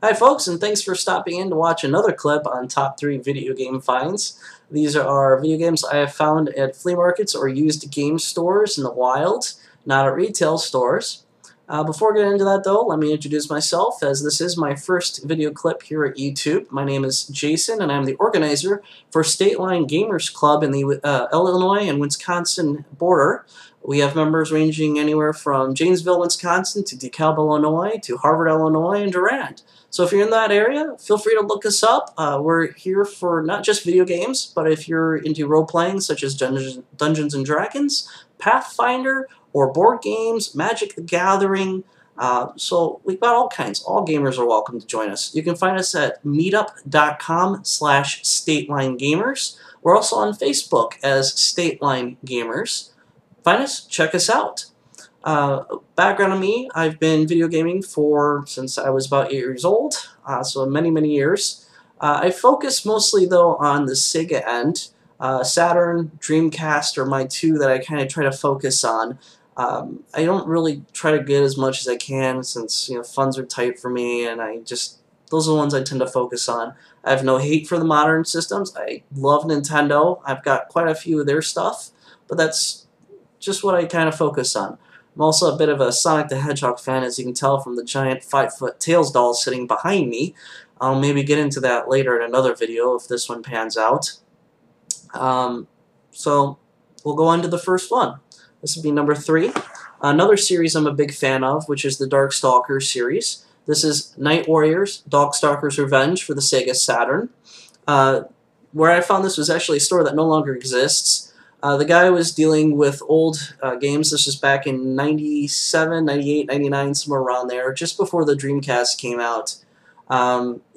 Hi folks, and thanks for stopping in to watch another clip on Top 3 Video Game Finds. These are video games I have found at flea markets or used game stores in the wild, not at retail stores. Before getting into that though, let me introduce myself, as this is my first video clip here at YouTube. My name is Jason, and I'm the organizer for State Line Gamers Club in the Illinois and Wisconsin border. We have members ranging anywhere from Janesville, Wisconsin to DeKalb, Illinois to Harvard, Illinois, and Durand. So if you're in that area, feel free to look us up. We're here for not just video games, but if you're into role-playing such as Dungeons & Dragons, Pathfinder, or board games, Magic the Gathering. So we've got all kinds. All gamers are welcome to join us. You can find us at meetup.com/StatelineGamers. We're also on Facebook as State Line Gamers. Find us, check us out. Background on me, I've been video gaming since I was about 8 years old, so many years. I focus mostly though on the Sega end. Saturn, Dreamcast are my two that I kind of try to focus on. I don't really try to get as much as I can since funds are tight for me, and those are the ones I tend to focus on. I have no hate for the modern systems. I love Nintendo. I've got quite a few of their stuff, but that's just what I kind of focus on. I'm also a bit of a Sonic the Hedgehog fan, as you can tell from the giant 5-foot Tails doll sitting behind me. I'll maybe get into that later in another video if this one pans out. So we'll go on to the first one. This would be number 3. Another series I'm a big fan of, which is the Darkstalkers series. This is Night Warriors, Darkstalkers Revenge for the Sega Saturn. Where I found this was actually a store that no longer exists. The guy was dealing with old games. This was back in 97, 98, 99, somewhere around there, just before the Dreamcast came out.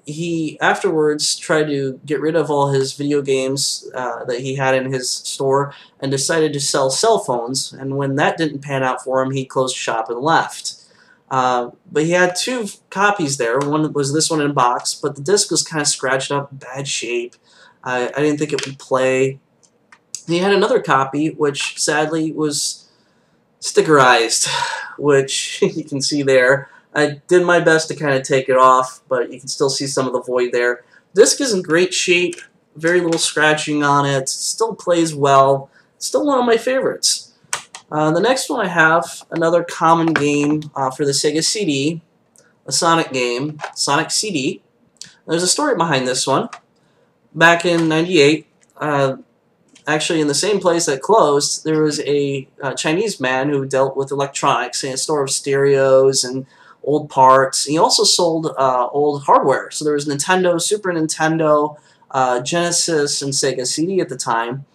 He afterwards tried to get rid of all his video games that he had in his store and decided to sell cell phones, and when that didn't pan out for him, he closed shop and left. But he had 2 copies there. One was this one in a box, but the disc was kind of scratched up, bad shape. I didn't think it would play. He had another copy, which sadly was stickerized, which you can see there. I did my best to kind of take it off, but you can still see some of the void there. Disc is in great shape, very little scratching on it, still plays well, still one of my favorites. The next one I have, another common game for the Sega CD, a Sonic game, Sonic CD. There's a story behind this one. Back in '98, actually in the same place that closed, there was a Chinese man who dealt with electronics in a store of stereos and old parts. He also sold old hardware. So there was Nintendo, Super Nintendo, Genesis, and Sega CD at the time.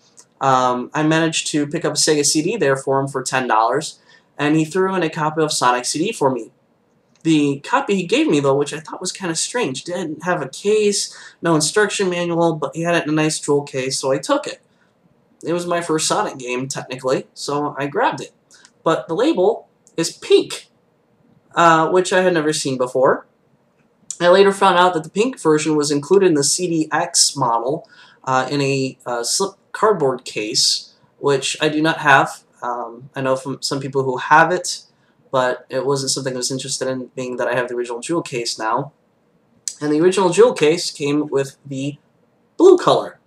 I managed to pick up a Sega CD there for him for $10, and he threw in a copy of Sonic CD for me. The copy he gave me, though, which I thought was kind of strange, didn't have a case, no instruction manual, but he had it in a nice jewel case, so I took it. It was my first Sonic game, technically, so I grabbed it. But the label is pink, which I had never seen before. I later found out that the pink version was included in the CDX model in a slip cardboard case, which I do not have. I know from some people who have it, but it wasn't something I was interested in, being that I have the original jewel case now. And the original jewel case came with the blue color.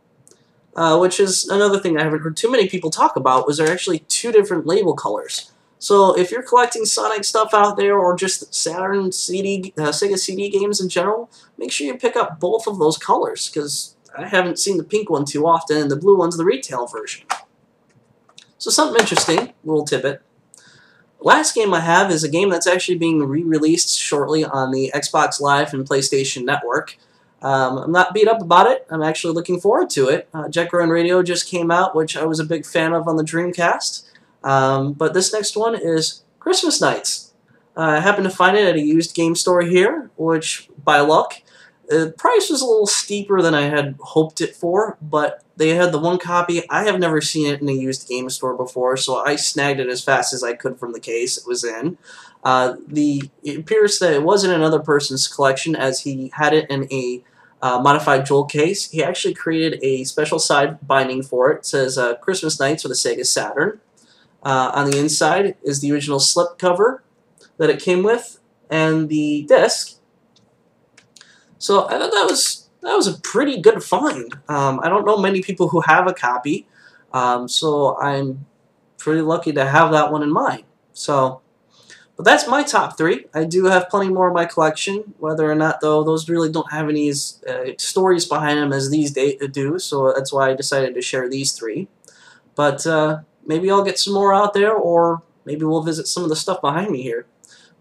Which is another thing I haven't heard too many people talk about, was there are actually 2 different label colors. So if you're collecting Sonic stuff out there, or just Saturn CD, Sega CD games in general, make sure you pick up both of those colors, because I haven't seen the pink one too often, and the blue one's the retail version. So something interesting, little tidbit. Last game I have is a game that's actually being re-released shortly on the Xbox Live and PlayStation Network. I'm not beat up about it. I'm actually looking forward to it. Jet Ground Radio just came out, which I was a big fan of on the Dreamcast. But this next one is Christmas Nights. I happened to find it at a used game store here, which, by luck, the price was a little steeper than I had hoped it for, but they had the one copy. I have never seen it in a used game store before, so I snagged it as fast as I could from the case it was in. It appears that it wasn't another person's collection, as he had it in a modified jewel case. He actually created a special side binding for it. It says Christmas Nights for the Sega Saturn. On the inside is the original slip cover that it came with, and the disc So I thought that was a pretty good find. I don't know many people who have a copy, so I'm pretty lucky to have that one in mine. So, but that's my top three. I do have plenty more in my collection. Whether or not, though, those really don't have any stories behind them as these do. So that's why I decided to share these three. But maybe I'll get some more out there, or maybe we'll visit some of the stuff behind me here.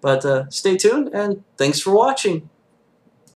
But stay tuned, and thanks for watching.